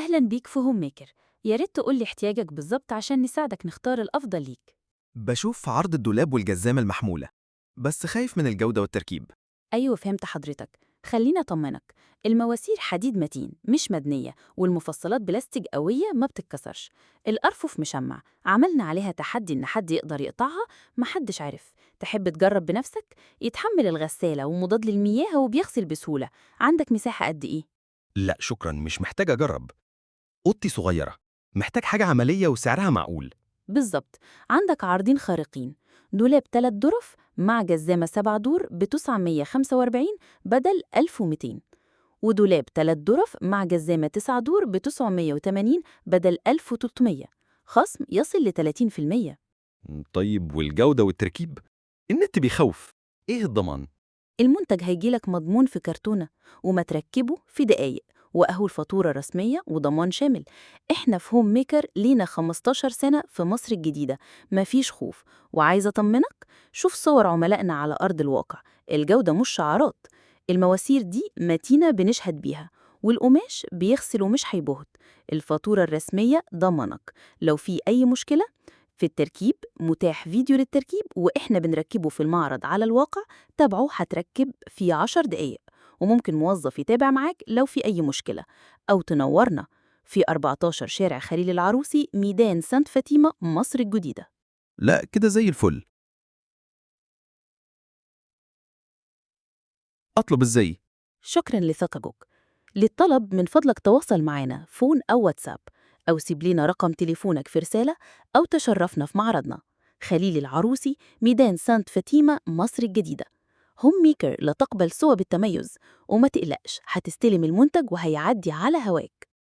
أهلا بيك في هوم ميكر. يا ريت تقولي احتياجك بالظبط عشان نساعدك نختار الأفضل ليك. بشوف عرض الدولاب والجزامة المحمولة، بس خايف من الجودة والتركيب. أيوة فهمت حضرتك. خلينا أطمنك، المواسير حديد متين مش مدنية، والمفصلات بلاستيك قوية ما بتتكسرش. الأرفف مشمع، عملنا عليها تحدي إن حد يقدر يقطعها، محدش عارف. تحب تجرب بنفسك؟ يتحمل الغسالة ومضاد للمياه وبيغسل بسهولة. عندك مساحة قد إيه؟ لا شكرا، مش محتاج أجرب. أوضتي صغيرة، محتاج حاجة عملية وسعرها معقول. بالظبط. عندك عرضين خارقين: دولاب 3 ظرف مع جزامة 7 دور ب 945 بدل 1200، ودولاب 3 ظرف مع جزامة 9 دور ب 980 بدل 1300، خصم يصل ل 30%. طيب والجودة والتركيب؟ النت بيخوف، إيه الضمان؟ المنتج هيجيلك مضمون في كرتونة، وما تركبه في دقايق، وأهو الفاتورة رسمية وضمان شامل. إحنا في هوم ميكر لينا 15 سنة في مصر الجديدة، مفيش خوف. وعايزة أطمنك، شوف صور عملائنا على أرض الواقع، الجودة مش شعارات. المواسير دي متينة بنشهد بيها، والقماش بيغسل ومش هيبهت. الفاتورة الرسمية ضمنك. لو في أي مشكلة في التركيب، متاح فيديو للتركيب وإحنا بنركبه في المعرض على الواقع. تابعه هتركب في 10 دقايق، وممكن موظف يتابع معاك لو في أي مشكلة. أو تنورنا في 14 شارع خليل العروسي، ميدان سانت فاطمة، مصر الجديدة. لا كده زي الفل. أطلب إزاي؟ شكرا لثقتك. للطلب من فضلك تواصل معنا فون أو واتساب، أو سيب لنا رقم تليفونك في رسالة، أو تشرفنا في معرضنا خليل العروسي، ميدان سانت فاطمة، مصر الجديدة. هوم ميكر لا تقبل سوى بالتميز، وما تقلقش هتستلم المنتج وهيعدي على هواك.